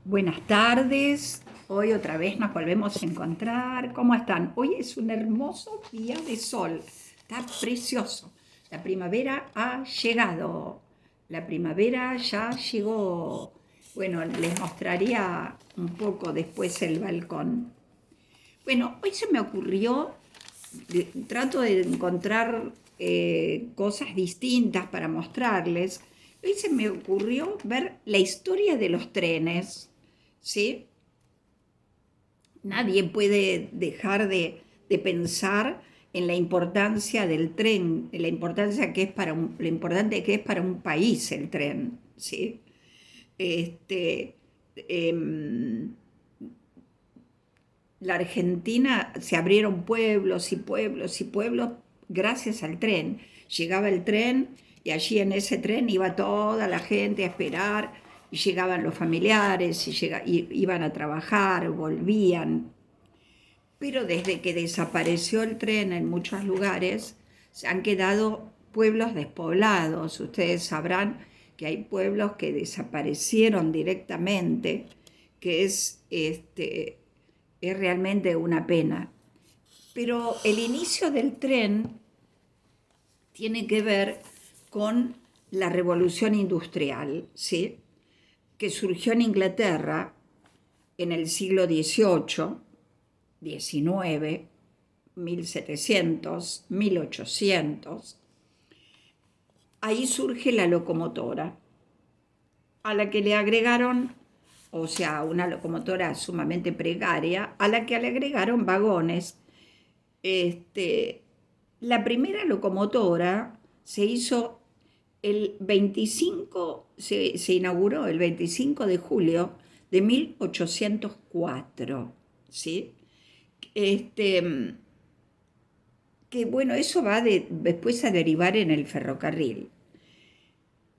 Buenas tardes, hoy otra vez nos volvemos a encontrar. ¿Cómo están? Hoy es un hermoso día de sol, está precioso. La primavera ha llegado, la primavera ya llegó. Bueno, les mostraría un poco después el balcón. Bueno, hoy se me ocurrió, trato de encontrar cosas distintas para mostrarles. Hoy se me ocurrió ver la historia de los trenes, ¿sí? Nadie puede dejar de pensar en la importancia del tren, en la importancia que es para lo importante que es para un país el tren, ¿sí? Este, em, la Argentina se abrieron pueblos y pueblos y pueblos gracias al tren. Llegaba el tren y allí en ese tren iba toda la gente a esperar y llegaban los familiares y iban a trabajar, volvían. Pero desde que desapareció el tren en muchos lugares, se han quedado pueblos despoblados. Ustedes sabrán que hay pueblos que desaparecieron directamente, que es realmente una pena. Pero el inicio del tren tiene que ver con la revolución industrial, ¿sí? Que surgió en Inglaterra en el siglo XVIII, XIX, 1700, 1800. Ahí surge la locomotora, a la que le agregaron, o sea, una locomotora sumamente precaria, a la que le agregaron vagones. Este, la primera locomotora se hizo el 25, se inauguró el 25 de julio de 1804, ¿sí? Este, que bueno, eso va después a derivar en el ferrocarril.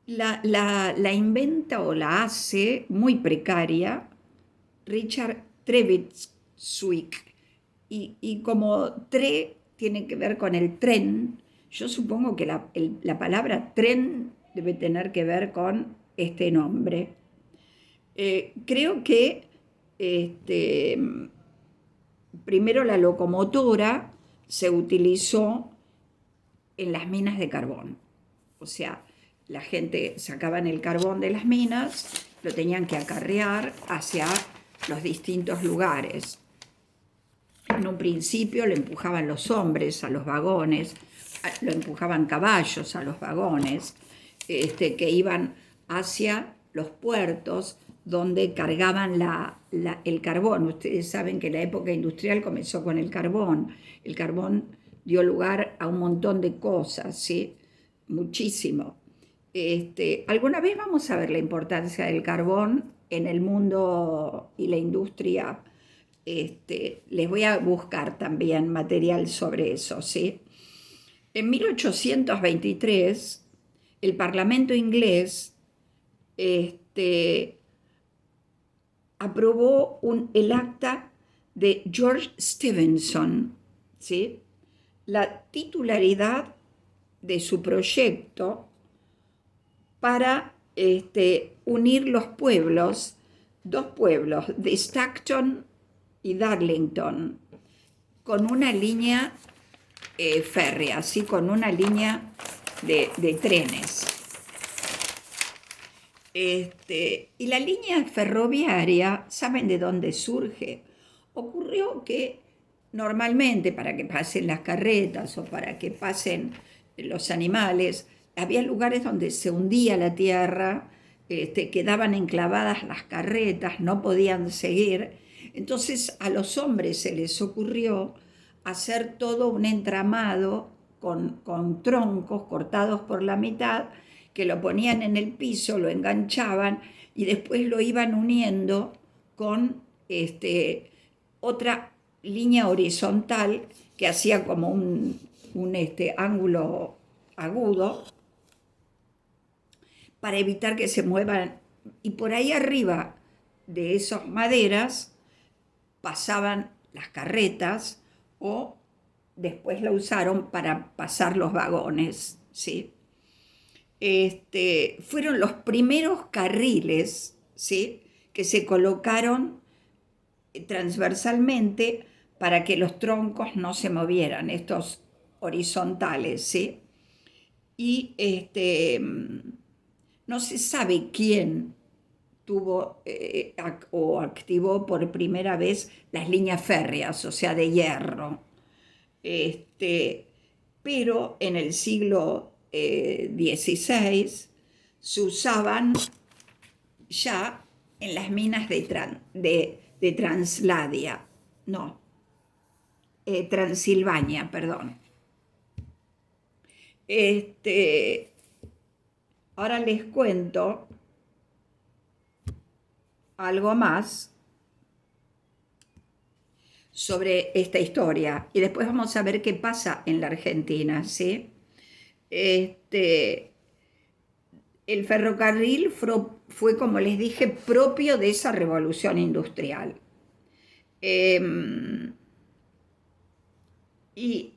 La inventa o la hace muy precaria Richard Trevithick. Y como tiene que ver con el tren, yo supongo que la palabra tren debe tener que ver con este nombre. Creo que este, primero la locomotora se utilizó en las minas de carbón. O sea, la gente sacaban el carbón de las minas, lo tenían que acarrear hacia los distintos lugares. En un principio lo empujaban los hombres a los vagones, lo empujaban caballos a los vagones, que iban hacia los puertos donde cargaban el carbón. Ustedes saben que la época industrial comenzó con el carbón. El carbón dio lugar a un montón de cosas, ¿sí? Muchísimo. Alguna vez vamos a ver la importancia del carbón en el mundo y la industria. Les voy a buscar también material sobre eso, ¿sí? En 1823, el Parlamento inglés aprobó el acta de George Stephenson, ¿sí? La titularidad de su proyecto para unir los pueblos, dos pueblos, de Stockton y Darlington, con una línea férrea, así con una línea de trenes. Y la línea ferroviaria, ¿saben de dónde surge? Ocurrió que normalmente para que pasen las carretas o para que pasen los animales, había lugares donde se hundía la tierra, quedaban enclavadas las carretas, no podían seguir. Entonces a los hombres se les ocurrió hacer todo un entramado con troncos cortados por la mitad, que lo ponían en el piso, lo enganchaban y después lo iban uniendo con otra línea horizontal que hacía como un ángulo agudo para evitar que se muevan. Y por ahí arriba de esas maderas pasaban las carretas o después la usaron para pasar los vagones, ¿sí? Fueron los primeros carriles, ¿sí? que se colocaron transversalmente para que los troncos no se movieran, estos horizontales, ¿sí? Y no se sabe quién tuvo o activó por primera vez las líneas férreas, o sea, de hierro. Pero en el siglo XVI se usaban ya en las minas de Transladia, no, Transilvania, perdón. Ahora les cuento algo más sobre esta historia y después vamos a ver qué pasa en la Argentina, ¿sí? El ferrocarril fue, como les dije, propio de esa revolución industrial. Y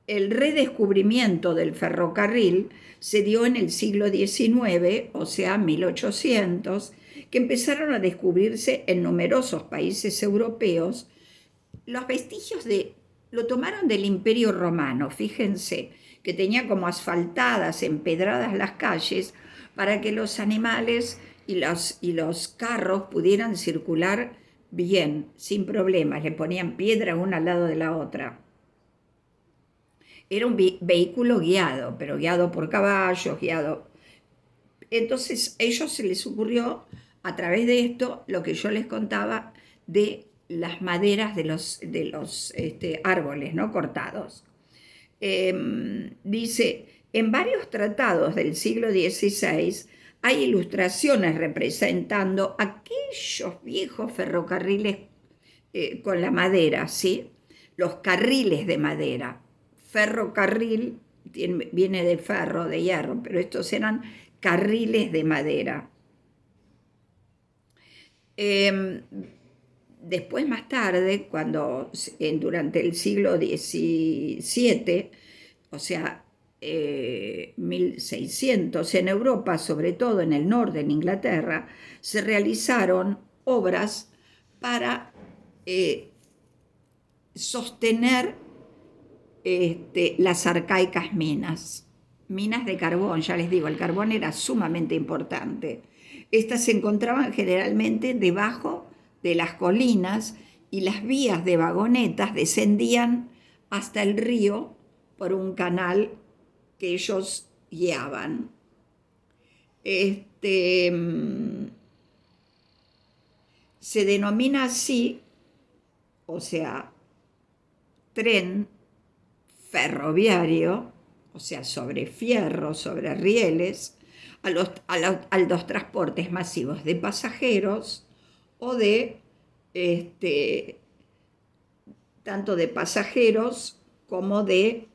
el redescubrimiento del ferrocarril se dio en el siglo XIX, o sea, 1800, que empezaron a descubrirse en numerosos países europeos. Los vestigios lo tomaron del Imperio Romano, fíjense, que tenía como asfaltadas, empedradas las calles para que los animales y los carros pudieran circular bien, sin problemas. Le ponían piedra una al lado de la otra. Era un vehículo guiado, pero guiado por caballos, guiado. Entonces a ellos se les ocurrió, a través de esto, lo que yo les contaba de las maderas de los árboles, ¿no?, cortados. Dice, en varios tratados del siglo XVI hay ilustraciones representando aquellos viejos ferrocarriles con la madera, ¿sí? Los carriles de madera. Ferrocarril viene de ferro, de hierro, pero estos eran carriles de madera. Después, más tarde, durante el siglo XVII, o sea, 1600, en Europa, sobre todo en el norte, en Inglaterra, se realizaron obras para sostener las arcaicas minas de carbón. Ya les digo, el carbón era sumamente importante. Estas se encontraban generalmente debajo de las colinas y las vías de vagonetas descendían hasta el río por un canal que ellos guiaban. Se denomina así, o sea, tren ferroviario, o sea, sobre fierro, sobre rieles, a los transportes masivos de pasajeros o tanto de pasajeros como de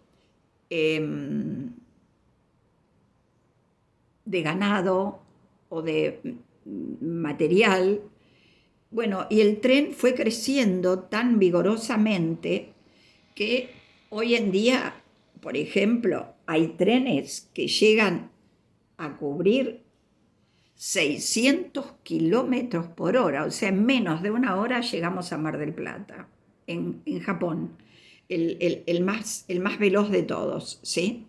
ganado o de material. Bueno, y el tren fue creciendo tan vigorosamente que hoy en día, por ejemplo, hay trenes que llegan a cubrir 600 kilómetros por hora, o sea, en menos de una hora llegamos a Mar del Plata, en Japón, el más veloz de todos, ¿sí?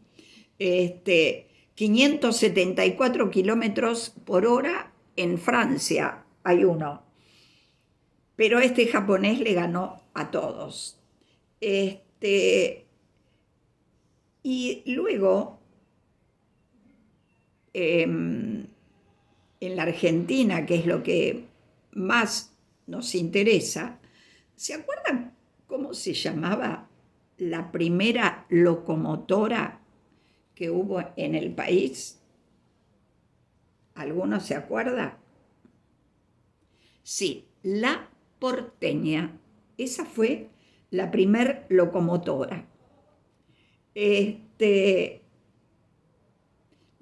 574 kilómetros por hora en Francia hay uno, pero este japonés le ganó a todos. Y luego, en la Argentina, que es lo que más nos interesa, ¿se acuerdan cómo se llamaba la primera locomotora que hubo en el país? ¿Alguno se acuerda? Sí, la porteña. Esa fue la primer locomotora.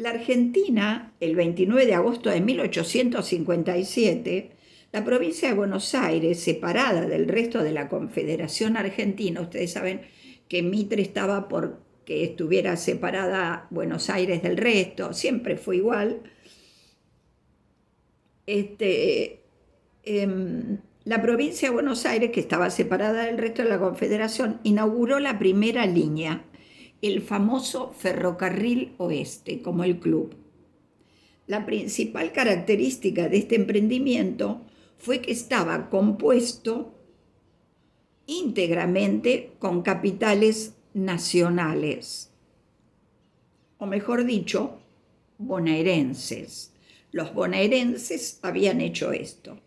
La Argentina, el 29 de agosto de 1857, la provincia de Buenos Aires, separada del resto de la Confederación Argentina, ustedes saben que Mitre estaba por que estuviera separada Buenos Aires del resto, siempre fue igual. Este, la provincia de Buenos Aires, que estaba separada del resto de la Confederación, inauguró la primera línea, el famoso Ferrocarril Oeste, como el club. La principal característica de este emprendimiento fue que estaba compuesto íntegramente con capitales nacionales, o mejor dicho, bonaerenses. Los bonaerenses habían hecho esto.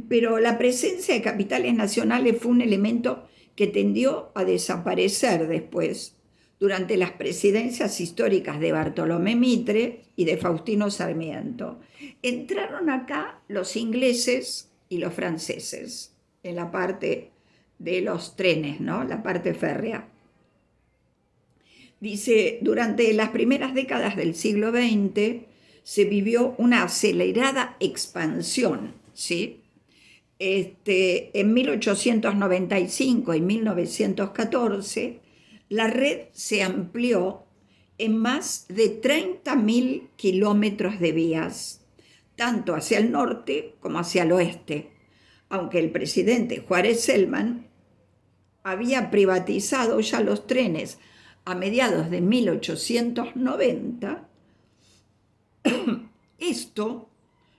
Pero la presencia de capitales nacionales fue un elemento que tendió a desaparecer después, durante las presidencias históricas de Bartolomé Mitre y de Faustino Sarmiento. Entraron acá los ingleses y los franceses en la parte de los trenes, ¿no? La parte férrea. Dice, durante las primeras décadas del siglo XX se vivió una acelerada expansión, ¿sí? En 1895 y 1914, la red se amplió en más de 30.000 kilómetros de vías, tanto hacia el norte como hacia el oeste, aunque el presidente Juárez Celman había privatizado ya los trenes a mediados de 1890, esto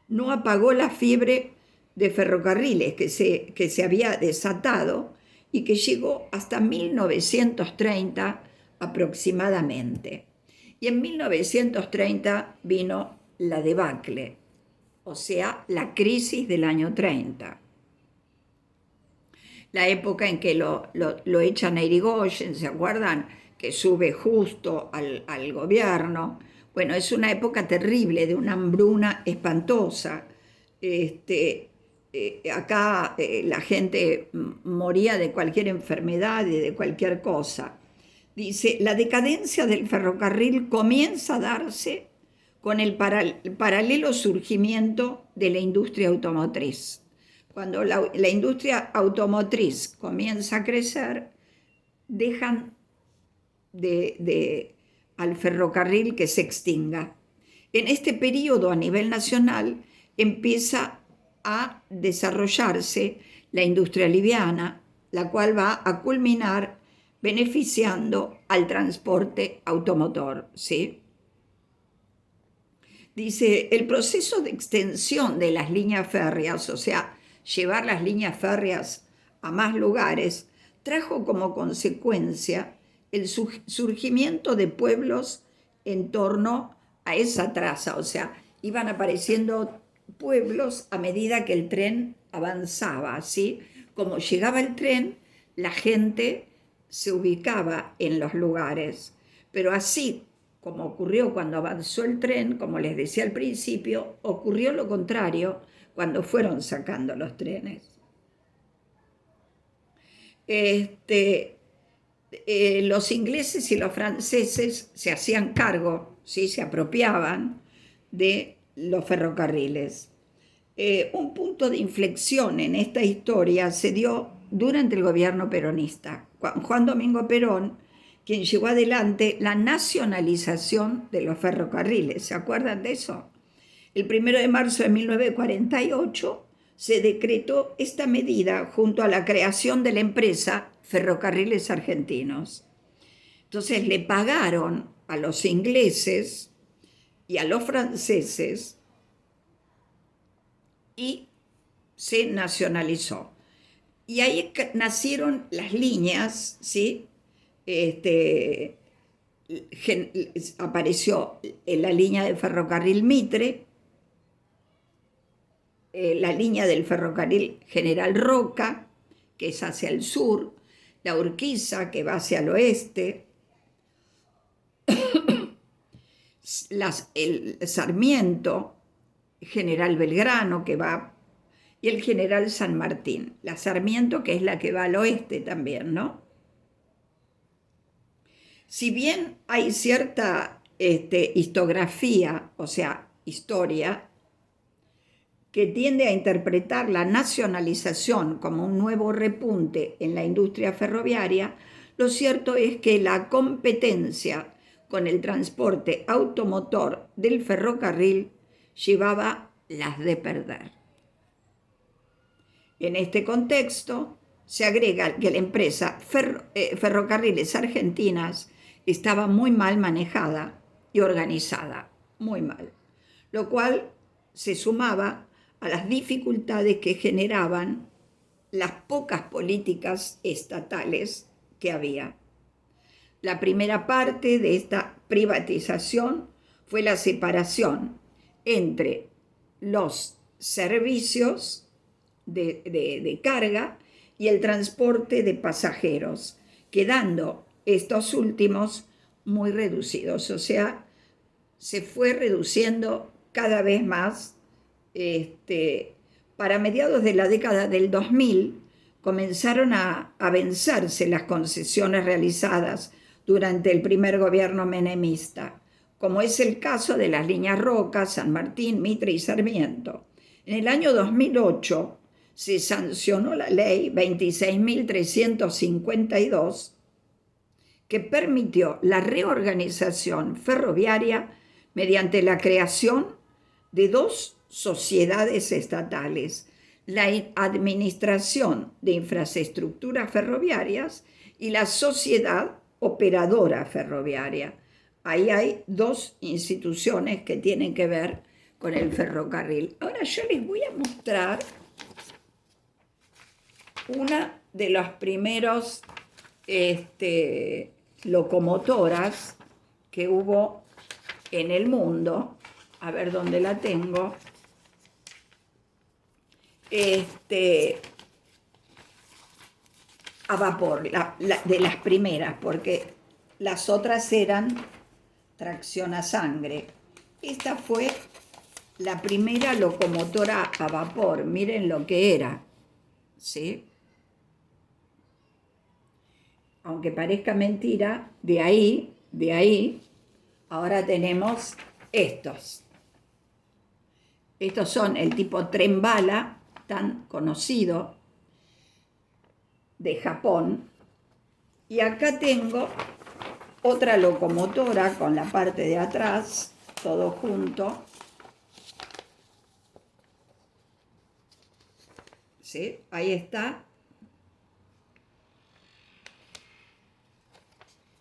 no apagó la fiebre de ferrocarriles que se había desatado y que llegó hasta 1930 aproximadamente. Y en 1930 vino la debacle, o sea, la crisis del año 30. La época en que lo echan a Irigoyen, ¿se acuerdan? Que sube justo al gobierno. Bueno, es una época terrible, de una hambruna espantosa. Acá la gente moría de cualquier enfermedad y de cualquier cosa. Dice, la decadencia del ferrocarril comienza a darse con el paralelo surgimiento de la industria automotriz. Cuando la industria automotriz comienza a crecer, dejan al ferrocarril que se extinga. En este periodo, a nivel nacional, empieza a desarrollarse la industria liviana, la cual va a culminar beneficiando al transporte automotor, ¿sí? Dice, el proceso de extensión de las líneas férreas, o sea, llevar las líneas férreas a más lugares, trajo como consecuencia el surgimiento de pueblos en torno a esa traza, o sea, iban apareciendo pueblos a medida que el tren avanzaba, ¿sí? Como llegaba el tren, la gente se ubicaba en los lugares, pero así como ocurrió cuando avanzó el tren, como les decía al principio, ocurrió lo contrario cuando fueron sacando los trenes. Los ingleses y los franceses se hacían cargo, ¿sí? Se apropiaban de los ferrocarriles. Un punto de inflexión en esta historia se dio durante el gobierno peronista. Juan Domingo Perón, quien llevó adelante la nacionalización de los ferrocarriles. ¿Se acuerdan de eso? El 1 de marzo de 1948 se decretó esta medida junto a la creación de la empresa Ferrocarriles Argentinos. Entonces le pagaron a los ingleses y a los franceses y se nacionalizó. Y ahí nacieron las líneas, ¿sí? Apareció la línea del ferrocarril Mitre, la línea del ferrocarril General Roca, que es hacia el sur, la Urquiza, que va hacia el oeste, el Sarmiento, General Belgrano, que va, y el General San Martín. La Sarmiento, que es la que va al oeste también, ¿no? Si bien hay cierta historiografía, o sea, historia, que tiende a interpretar la nacionalización como un nuevo repunte en la industria ferroviaria, lo cierto es que la competencia con el transporte automotor del ferrocarril llevaba las de perder. En este contexto, se agrega que la empresa Ferrocarriles Argentinas estaba muy mal manejada y organizada, muy mal, lo cual se sumaba a las dificultades que generaban las pocas políticas estatales que había. La primera parte de esta privatización fue la separación entre los servicios de carga y el transporte de pasajeros, quedando estos últimos muy reducidos. O sea, se fue reduciendo cada vez más. Para mediados de la década del 2000 comenzaron a vencerse las concesiones realizadas durante el primer gobierno menemista, como es el caso de las líneas Roca, San Martín, Mitre y Sarmiento. En el año 2008 se sancionó la ley 26.352 que permitió la reorganización ferroviaria mediante la creación de dos sociedades estatales, la Administración de Infraestructuras Ferroviarias y la Sociedad Operadora Ferroviaria. Ahí hay dos instituciones que tienen que ver con el ferrocarril. Ahora yo les voy a mostrar una de las primeros locomotoras que hubo en el mundo. A ver dónde la tengo. A vapor, de las primeras, porque las otras eran tracción a sangre. Esta fue la primera locomotora a vapor. Miren lo que era, ¿sí? Aunque parezca mentira, de ahí, ahora tenemos estos. Estos son el tipo tren bala, tan conocido, de Japón. Y acá tengo otra locomotora con la parte de atrás, todo junto. ¿Sí? Ahí está.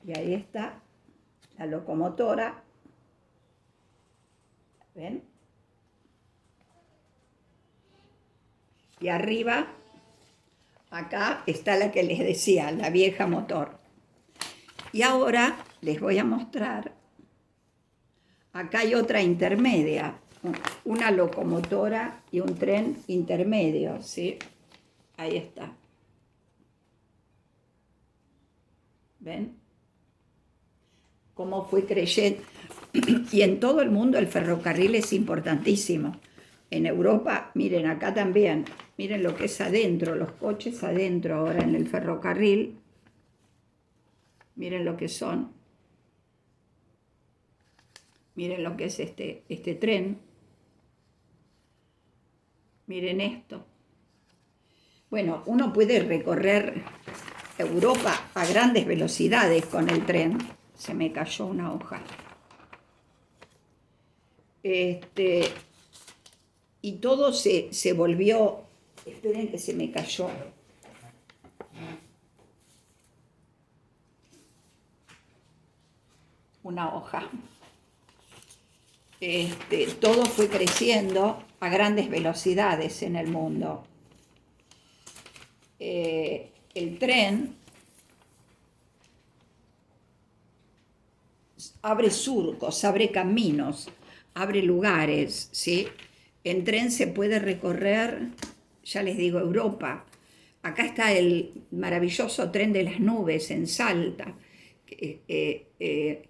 Y ahí está la locomotora. ¿Ven? Y arriba, acá está la que les decía, la vieja motor. Y ahora les voy a mostrar, acá hay otra intermedia, una locomotora y un tren intermedio, ¿sí? Ahí está. ¿Ven? Cómo fue creciendo. Y en todo el mundo el ferrocarril es importantísimo. En Europa, miren, acá también, miren lo que es adentro, los coches adentro ahora en el ferrocarril. Miren lo que son. Miren lo que es este tren. Miren esto. Bueno, uno puede recorrer Europa a grandes velocidades con el tren. Se me cayó una hoja. Y todo se volvió. Esperen que se me cayó. Una hoja. Todo fue creciendo a grandes velocidades en el mundo. El tren abre surcos, abre caminos, abre lugares, ¿sí? En tren se puede recorrer, ya les digo, Europa. Acá está el maravilloso tren de las nubes en Salta, que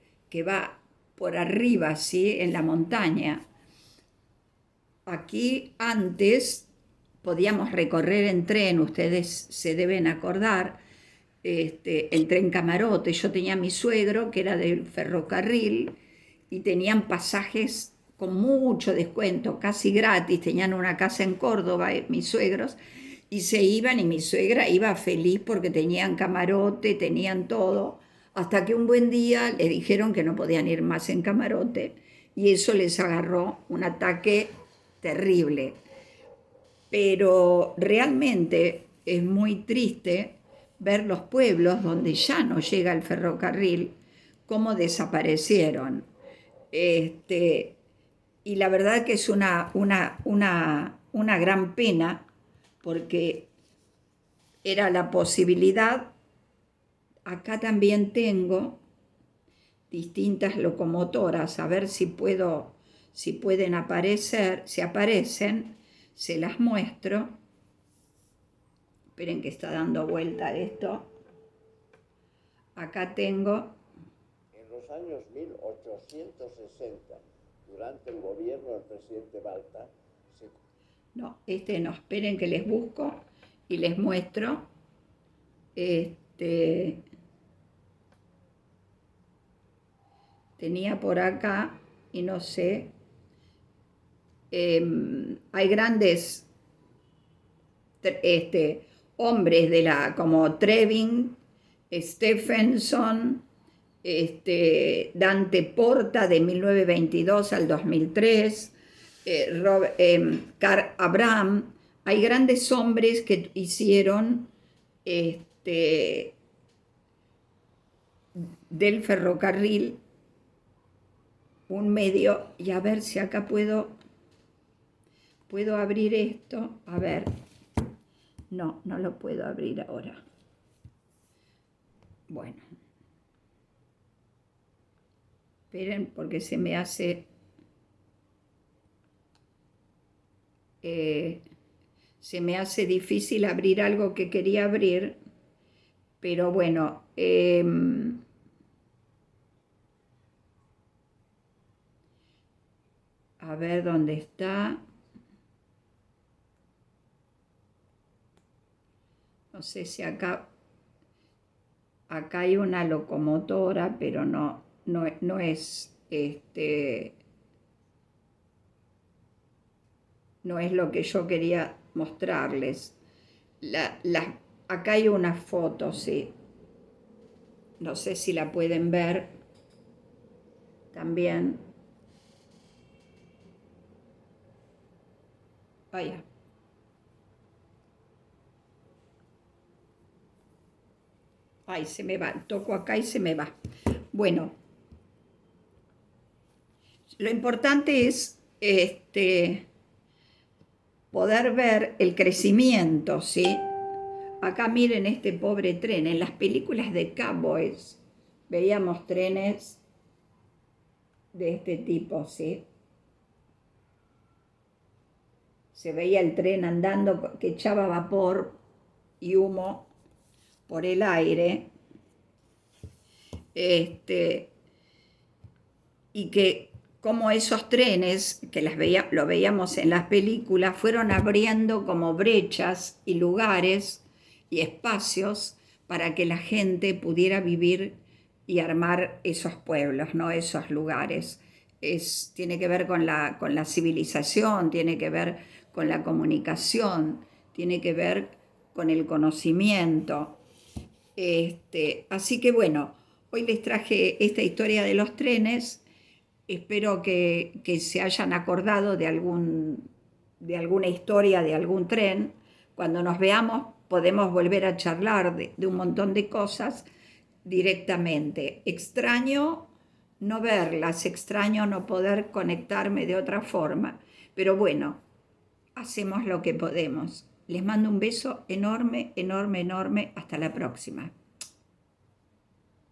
va por arriba, ¿sí? En la montaña. Aquí antes podíamos recorrer en tren, ustedes se deben acordar, el tren Camarote. Yo tenía a mi suegro, que era del ferrocarril, y tenían pasajes con mucho descuento, casi gratis. Tenían una casa en Córdoba, mis suegros, y se iban, y mi suegra iba feliz porque tenían camarote, tenían todo, hasta que un buen día le dijeron que no podían ir más en camarote, y eso les agarró un ataque terrible. Pero realmente es muy triste ver los pueblos donde ya no llega el ferrocarril, cómo desaparecieron. Este, y la verdad que es una gran pena porque era la posibilidad. Acá también tengo distintas locomotoras, a ver si pueden aparecer, si aparecen, se las muestro. Esperen que está dando vuelta esto. Acá tengo. En los años 1860, durante el gobierno del presidente Balta, No, no, esperen que les busco y les muestro. Tenía por acá y no sé. Hay grandes hombres como Trevin, Stephenson, Dante Porta de 1922 al 2003, Karl Abraham. Hay grandes hombres que hicieron del ferrocarril un medio, y a ver si acá puedo abrir esto. A ver, no lo puedo abrir ahora. Bueno, esperen porque se me hace difícil abrir algo que quería abrir, pero bueno, a ver dónde está. No sé si acá hay una locomotora, pero no es no es lo que yo quería mostrarles. Acá hay una foto, sí. No sé si la pueden ver también. Vaya. Ay, se me va. Toco acá y se me va. Bueno, lo importante es poder ver el crecimiento, ¿sí? Acá miren este pobre tren. En las películas de cowboys veíamos trenes de este tipo, ¿sí? Se veía el tren andando que echaba vapor y humo por el aire. Y que como esos trenes, que lo veíamos en las películas, fueron abriendo como brechas y lugares y espacios para que la gente pudiera vivir y armar esos pueblos, ¿no? Esos lugares. Tiene que ver con la civilización, tiene que ver con la comunicación, tiene que ver con el conocimiento. Así que bueno, hoy les traje esta historia de los trenes. Espero que se hayan acordado de alguna historia, de algún tren. Cuando nos veamos podemos volver a charlar de un montón de cosas directamente. Extraño no verlas, extraño no poder conectarme de otra forma, pero bueno, hacemos lo que podemos. Les mando un beso enorme, enorme, enorme. Hasta la próxima.